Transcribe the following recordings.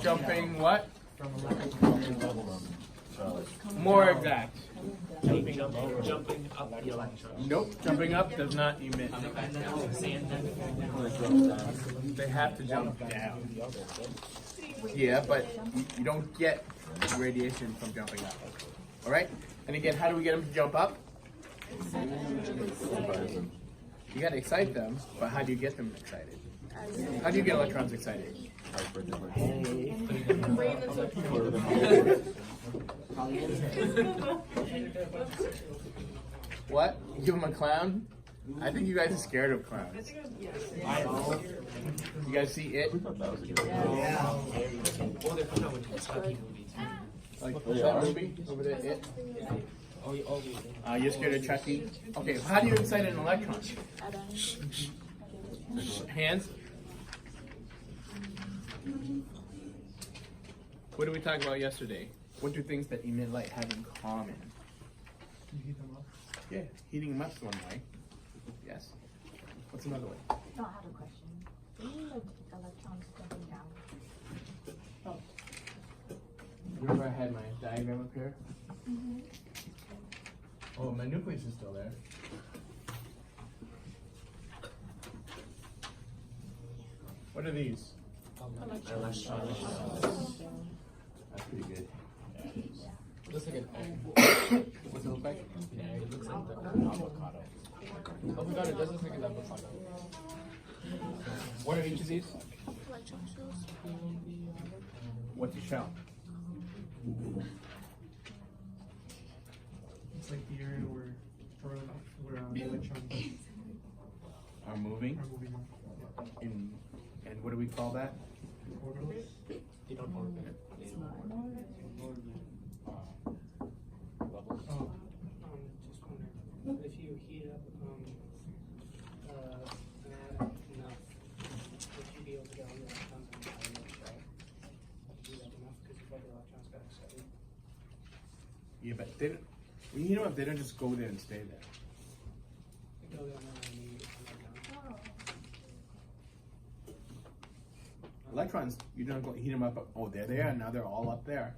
Jumping what? More exact. Jumping up the electron. Nope. Jumping up does not emit. They have to jump down. Yeah, but you don't get radiation from jumping up. All right? And again, how do we get them to jump up? You got to excite them, but how do you get them excited? How do you get electrons excited? What? You give them a clown? I think you guys are scared of clowns. You guys see it? Like that movie over there, it? You're scared of Chucky? Okay, how do you excite an electron? Hands? What did we talk about yesterday? What do things that emit light have in common? You heat them up. Yeah, heating them up is one way. Yes. What's another way? No, I have a question. Do you mean the electrons jumping down? Remember I had my diagram up here? Oh, my nucleus is still there. What are these? Electrons. That's pretty good. Looks like an egg. What's it look like? Yeah, it looks like the avocado. Avocado, it does look like an avocado. What are each of these? Electron shells. What's a shell? It's like the area where the electrons Are moving. are moving up. And what do we call that? Orbitals. They don't orbit it. Oh, Just wondering, if you heat up an atom enough, would you be able to get all the electrons in the atom shell? Have to heat up enough because you've got the electrons got excited. Yeah, but they don't, when you heat them up, they don't just go there and stay there. They go down there and you come back down. Electrons, you don't go heat them up. Oh, they're there, and now they're all up there.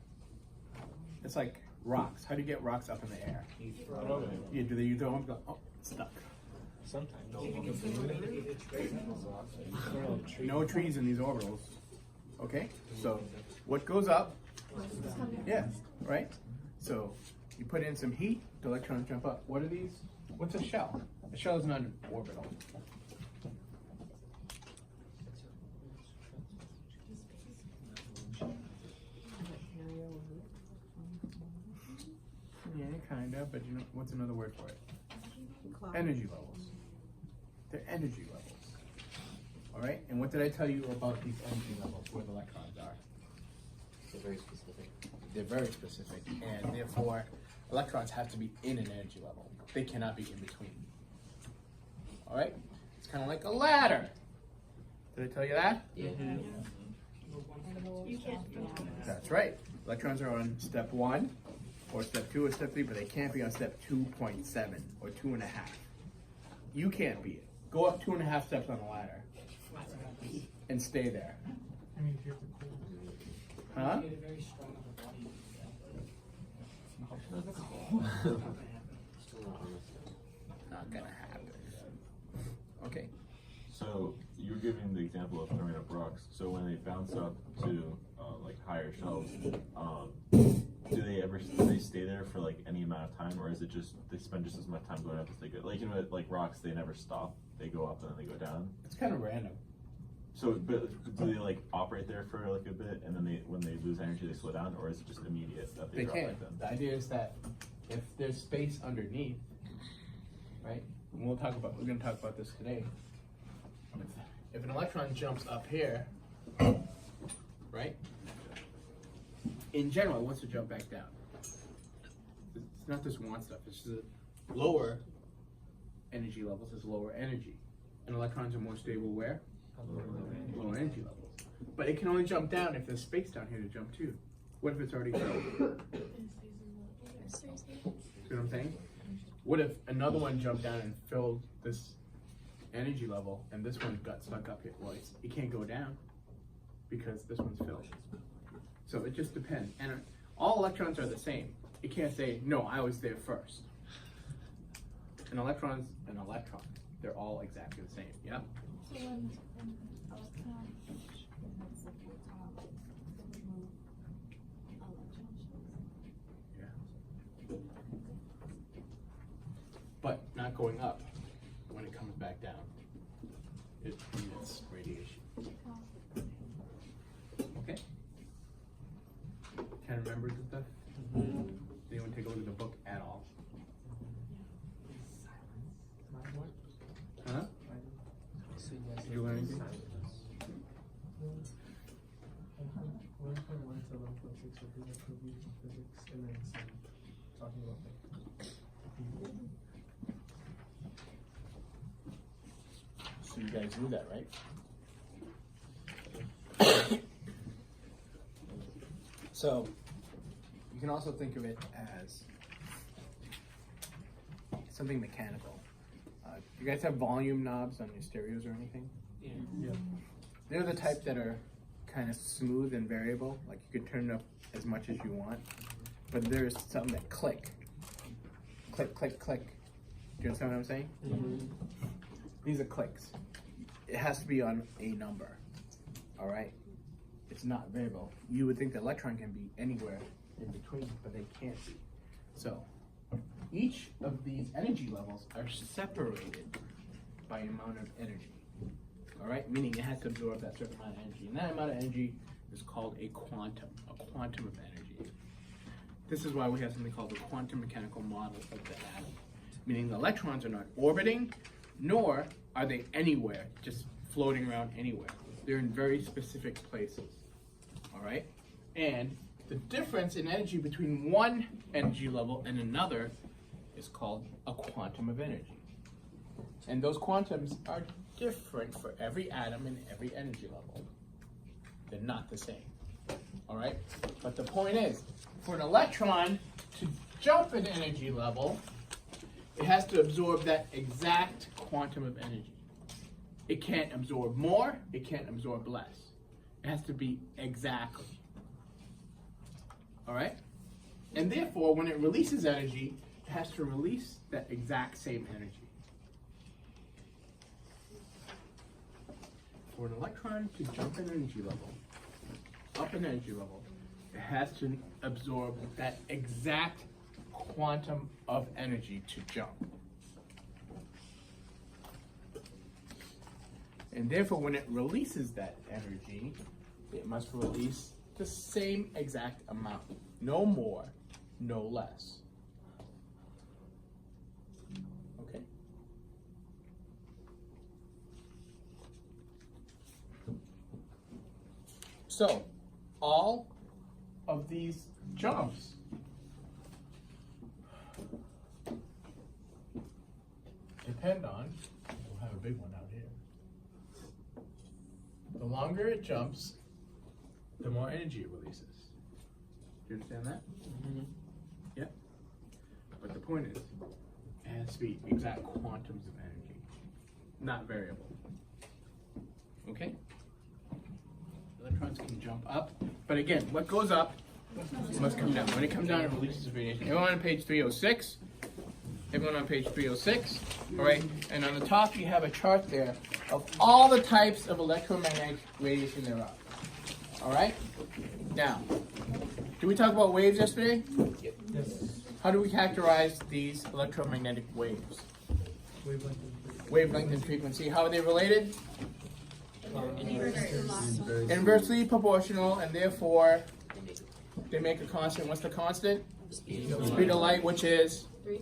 It's like rocks. How do you get rocks up in the air? Yeah, do they throw them? Go, oh, it's stuck. Sometimes. No trees in these orbitals. Okay, so what goes up? Yeah, right? So you put in some heat, the electrons jump up. What are these? What's a shell? A shell is not an orbital. Yeah, kind of, but you know, what's another word for it? Energy levels. They're energy levels. All right, and what did I tell you about these energy levels, where the electrons are? They're very specific. They're very specific, and therefore, electrons have to be in an energy level. They cannot be in between. All right, it's kind of like a ladder. Did I tell you that? Yeah. You can't do that. That's right. Electrons are on step 1, or step 2, or step 3, but they can't be on step 2.7 or 2.5. You can't be it. Go up 2.5 steps on the ladder and stay there. I mean, if you have to cool. Huh? You get a very strong upper body. Not gonna happen. Okay. So you were giving the example of throwing up rocks. So when they bounce up to like higher shelves, do they stay there for like any amount of time, or is it just they spend just as much time going up as they go? Like like rocks, they never stop. They go up and then they go down. It's kind of random. So, but do they like operate there for like a bit, and then when they lose energy, they slow down, or is it just immediate that they They drop can. like that? The idea is that if there's space underneath, right? And we're gonna talk about this today. If an electron jumps up here, right? In general, it wants to jump back down. It's not just one stuff. It's just lower energy levels is lower energy, and electrons are more stable where? Lower energy levels. But it can only jump down if there's space down here to jump to. What if it's already filled? See what I'm saying? What if another one jumped down and filled this energy level, and this one got stuck up here? Well, it can't go down. because this one's filled. So it just depends. And all electrons are the same. You can't say, no, I was there first. An electron's an electron. They're all exactly the same, yeah? So when an electron emits a photon, the move electron shows. Yeah. But not going up when it comes back down. It emits radiation. Okay? Can I remember the stuff? Did anyone take a look at the book at all? Huh? Did you learn anything? 1.1 to 11.6 would be like physics, and then some talking about like. So you guys knew that, right? So you can also think of it as something mechanical. You guys have volume knobs on your stereos or anything? Yeah. They're the type that are kind of smooth and variable. Like you could turn it up as much as you want. But there's some that click. Click, click, click. Do you understand what I'm saying? Mm-hmm. These are clicks. It has to be on a number. All right? It's not variable. You would think the electron can be anywhere in between, but they can't be. So each of these energy levels are separated by amount of energy. All right? Meaning it has to absorb that certain amount of energy. And that amount of energy is called a quantum of energy. This is why we have something called the quantum mechanical model of the atom. Meaning the electrons are not orbiting, nor are they anywhere, just floating around anywhere. They're in very specific places. All right? And the difference in energy between one energy level and another is called a quantum of energy. And those quantums are different for every atom and every energy level. They're not the same. All right? But the point is, for an electron to jump an energy level, it has to absorb that exact quantum of energy. It can't absorb more, it can't absorb less. It has to be exactly. All right? And therefore, when it releases energy, it has to release that exact same energy. For an electron to jump an energy level, up an energy level, it has to absorb that exact quantum of energy to jump. And therefore, when it releases that energy, it must release the same exact amount. No more, no less. Okay? So, all of these jumps depend on, we'll have a big one out here. The longer it jumps, the more energy it releases. Do you understand that? Mm-hmm. Yeah. But the point is, it has to be exact quantums of energy, not variable. Okay? Electrons can jump up, but again, what goes up must come down. When it comes down, it releases radiation. Everyone on page 306. Everyone on page 306. All right, and on the top you have a chart there of all the types of electromagnetic radiation there are. All right. Now, did we talk about waves yesterday? Yes. How do we characterize these electromagnetic waves? Wavelength and frequency. How are they related? Inversely proportional, and therefore they make a constant. What's the constant? Speed of light, which is? 3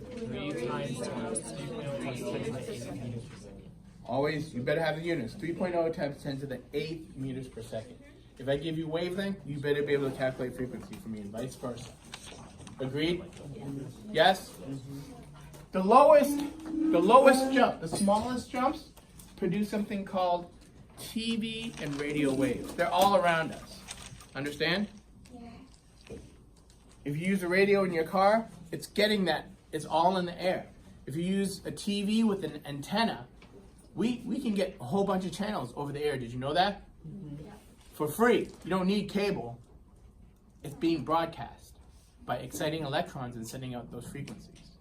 Always, you better have the units. 3.0 times 10 to the 8th meters per second. If I give you wavelength, you better be able to calculate frequency for me, and vice versa. Agreed? Yes? The lowest jump, the smallest jumps, produce something called TV and radio waves. They're all around us. Understand? If you use a radio in your car, it's getting that. It's all in the air. If you use a TV with an antenna, we can get a whole bunch of channels over the air. Did you know that? for free. You don't need cable. It's being broadcast by exciting electrons and sending out those frequencies.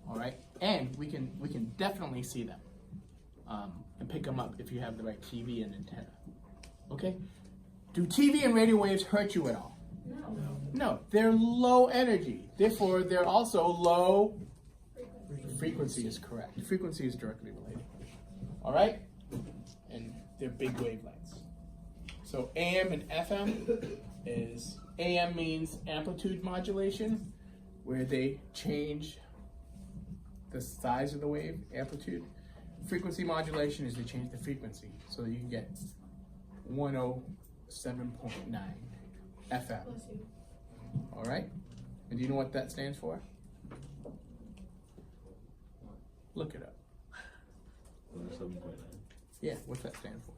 All right, and we can definitely see them and pick them up if you have the right TV and antenna. Okay. Do TV and radio waves hurt you at all? No, they're low energy. Therefore, they're also low frequency is correct. Frequency is directly related. All right? And they're big wavelengths. So AM and FM is, AM means amplitude modulation, where they change the size of the wave, amplitude. Frequency modulation is they change the frequency. So you can get 107.9 FM. All right? And do you know what that stands for? Look it up. 7.9. Yeah, what's that stand for?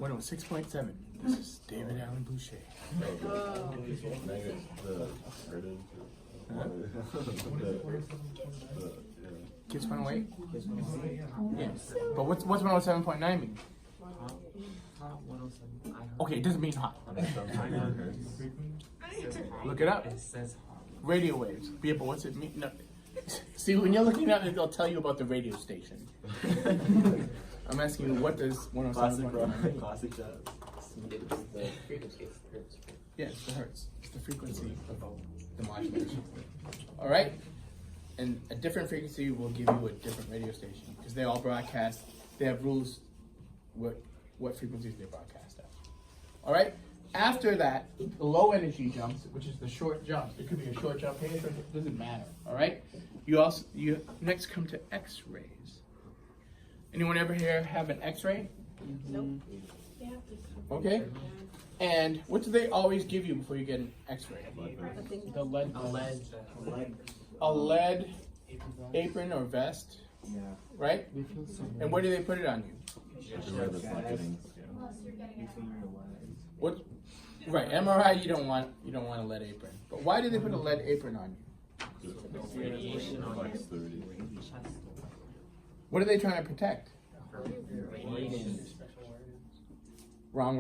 106.7. This is David Allen Boucher. Kids 108? Yeah. But what's 107.9 mean? Okay, it doesn't mean hot. Look it up. It says hot. Radio waves. Yeah, but what's it mean? No. See, when you're looking at it, they'll tell you about the radio station. I'm asking you, what does 107.9 mean? Classic jazz. It's the frequency, it's the hertz. Yeah, it's the hertz. It's the frequency of the modulation. All right? And a different frequency will give you a different radio station because they all broadcast. They have rules what frequencies they broadcast at. All right? After that, the low energy jumps, which is the short jump. It could be a short jump here, it doesn't matter. All right? You next come to X-rays. Anyone ever here have an X-ray? Nope. Okay. And what do they always give you before you get an X-ray? The lead. A lead apron or vest, Yeah. right? And where do they put it on you? What? Right, MRI. You don't want a lead apron. But why do they put a lead apron on you? What are they trying to protect? Wrong.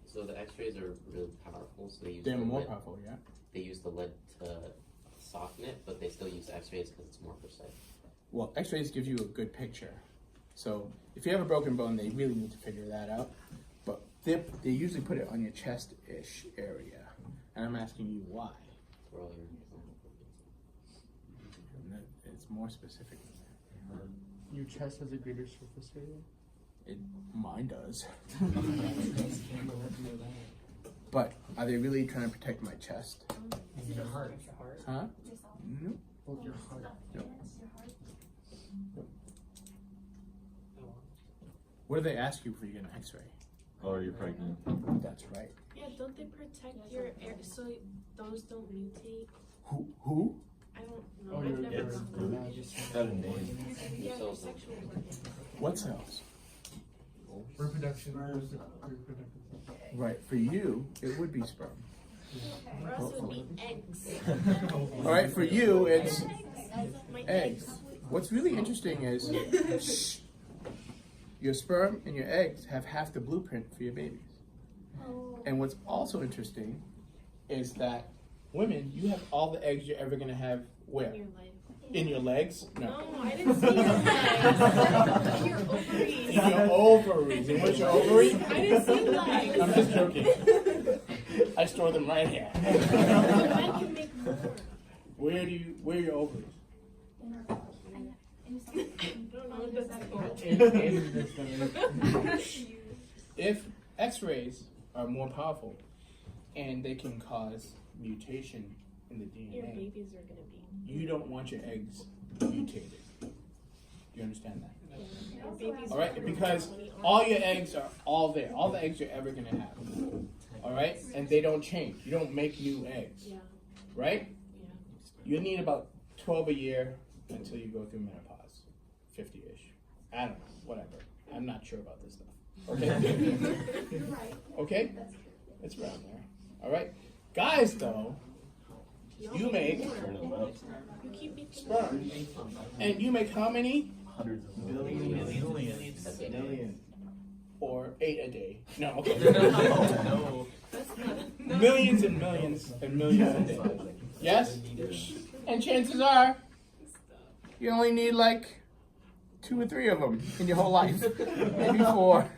So the X-rays are really powerful. So they use They're the more lead- powerful, yeah. They use the lead to soften it, but they still use X-rays because it's more precise. Well, X-rays give you a good picture. So if you have a broken bone, they really need to figure that out. But they usually put it on your chest-ish area. And I'm asking you why. For all your It's more specific than that. Your chest has a greater surface area. Mine does. But are they really trying to protect my chest? Your heart. Huh? No. Well, your heart. What do they ask you before you get an X-ray? Oh, are you pregnant? That's right. Yeah, don't they protect your air so those don't mutate? Who? I don't know. Oh, I've your never it's gone it's got a name. Yeah, your sexual organs. What cells? Reproduction. Right. For you, it would be sperm. For us, it would be eggs. All right. For you, it's My eggs. What's really interesting is your sperm and your eggs have half the blueprint for your babies. And what's also interesting is that women, you have all the eggs you're ever going to have where? In your life. In your legs? No. No, I didn't see your legs. Your ovaries. In your ovaries. And what's your ovary? I didn't see legs. I'm just joking. I store them right here. But men can make more. Where are your ovaries? If X-rays are more powerful and they can cause mutation in the Your DNA, babies are gonna be. you don't want your eggs mutated. Do you understand that? Your babies All are right, gonna because be 20 all your eggs are all there. All the eggs you're ever gonna have. All right, and they don't change. You don't make new eggs, Yeah, right? yeah. You need about 12 a year until you go through menopause, 50-ish. I don't know, whatever. I'm not sure about this stuff. Okay? You're right. Okay? That's true. It's around there. All right? Guys, though, you make You keep making sperm. And you make how many? Hundreds of Billions. That's it. Millions. or 8 a day. No, okay. No. Millions and millions and millions a day. Yes? And chances are, you only need like 2 or 3 of them in your whole life. Maybe 4.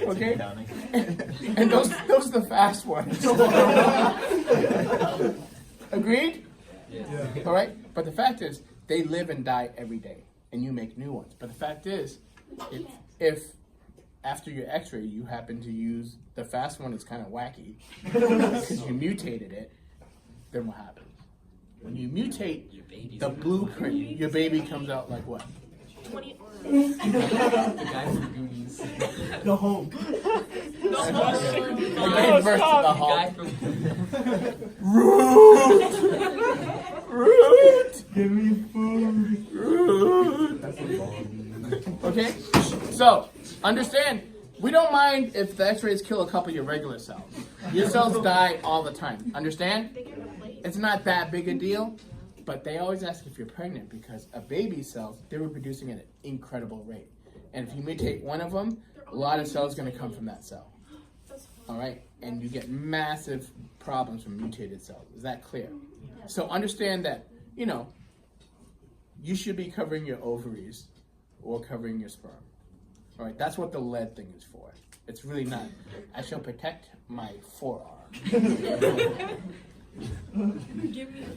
Okay? And those are the fast ones. Agreed? Yeah. All right? But the fact is, they live and die every day, and you make new ones. But the fact is, if after your x-ray you happen to use the fast one, it's kind of wacky, because you mutated it, then what happens? When you mutate the blueprint, your baby comes out like what? 20 The guy from Goonies. The home. Again, versus the The Hulk. guy from Root! Give me food. Root! Okay? So, understand, we don't mind if the x-rays kill a couple of your regular cells. Your cells die all the time. Understand? they get replaced. It's not that big a deal, but they always ask if you're pregnant because a baby's cells, they're reproducing at an incredible rate. And if you mutate one of them, a lot of cells are going to come from that cell. All right? And you get massive problems from mutated cells. Is that clear? So understand that, you know, you should be covering your ovaries or covering your sperm. All right? That's what the lead thing is for. It's really not. I shall protect my forearm.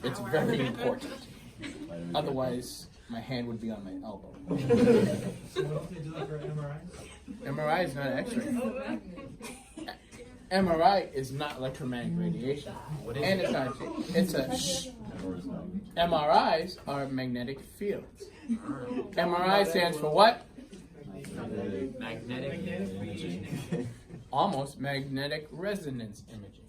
It's very important. Otherwise, my hand would be on my elbow. So what if they do that for MRI? MRI is not X-ray. MRI is not electromagnetic radiation, and it's not. It's a. MRIs are magnetic fields. MRI stands for what? magnetic imaging. Almost magnetic resonance imaging.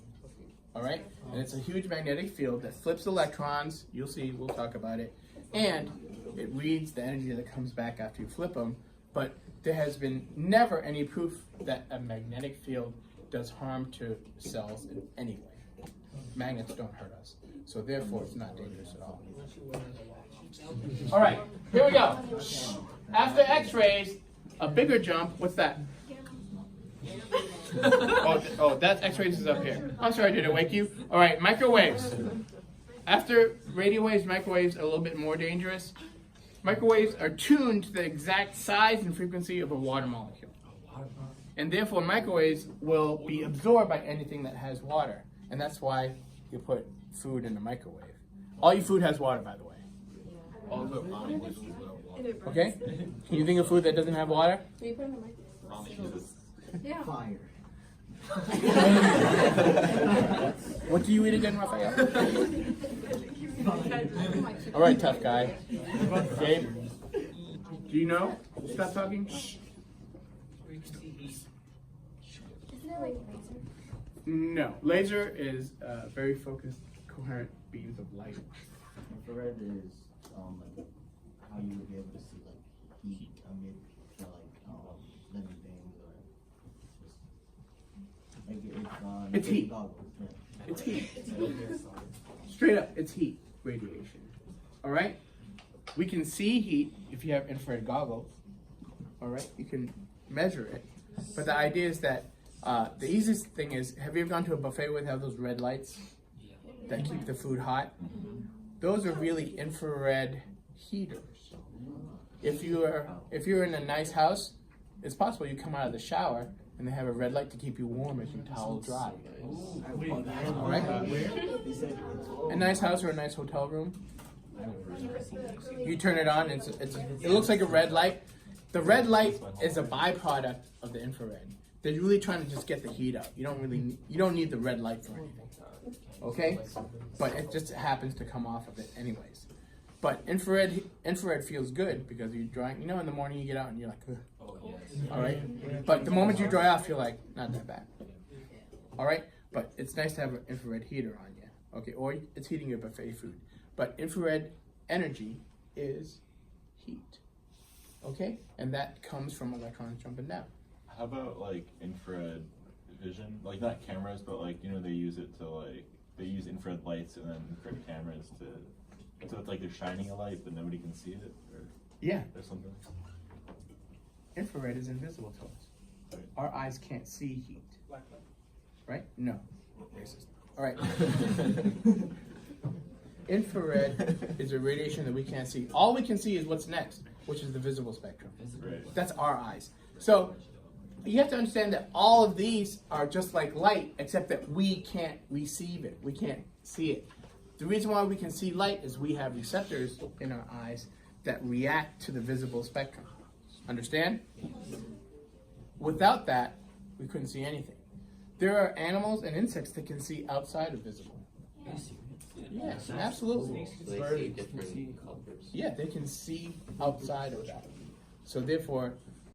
All right, and it's a huge magnetic field that flips electrons. You'll see. We'll talk about it, and it reads the energy that comes back after you flip them. But there has been never any proof that a magnetic field does harm to cells in any way. Magnets don't hurt us, so therefore it's not dangerous at all. All right, here we go. After X-rays, a bigger jump. What's that? That's X-rays is up here. I'm sorry, did it wake you? All right, microwaves. After radio waves, microwaves are a little bit more dangerous. Microwaves are tuned to the exact size and frequency of a water molecule. And therefore, microwaves will be absorbed by anything that has water. And that's why you put food in a microwave. All your food has water, by the way. All the ramen dishes without water. Okay? Can you think of food that doesn't have water? Can you put it in the microwave? Ramen dishes. Yeah. Fire. What do you eat again, Raphael? All right, tough guy. Gabe, do you know? Stop talking. Shh. Isn't it like laser? No, laser is very focused, coherent beams of light. Infrared is like how you would be able to see like heat amid like living things or just like It's heat. goggles, yeah. It's heat. Straight up, it's heat radiation. All right? We can see heat if you have infrared goggles. All right? You can measure it. But the idea is that the easiest thing is, have you ever gone to a buffet where they have those red lights that keep the food hot? Those are really infrared heaters. If you're in a nice house, it's possible you come out of the shower and they have a red light to keep you warm as you towel dry. All right? A nice house or a nice hotel room. You turn it on, and it looks like a red light. The red light is a byproduct of the infrared. They're really trying to just get the heat out. You don't need the red light for anything. Okay? But it just happens to come off of it anyways. But infrared feels good because you're drying. You know, in the morning you get out and you're like, ugh. All right? But the moment you dry off, you're like, not that bad. All right? But it's nice to have an infrared heater on you. Okay? Or it's heating your buffet food. But infrared energy is heat. Okay? And that comes from electrons jumping down. How about like infrared vision? Like not cameras, but like, you know, they use it to like, they use infrared lights and then infrared cameras to, so it's like they're shining a light, but nobody can see it, or Yeah. something. Infrared is invisible to us. Our eyes can't see heat, Black light. right? No. Racist. All right. Infrared is a radiation that we can't see. All we can see is what's next, which is the visible spectrum. Right. That's our eyes. So you have to understand that all of these are just like light, except that we can't receive it. We can't see it. The reason why we can see light is we have receptors in our eyes that react to the visible spectrum. Understand? Without that, we couldn't see anything. There are animals and insects that can see outside of visible. Yes, absolutely. So they see different colors. Yeah, they can see outside of that. So therefore,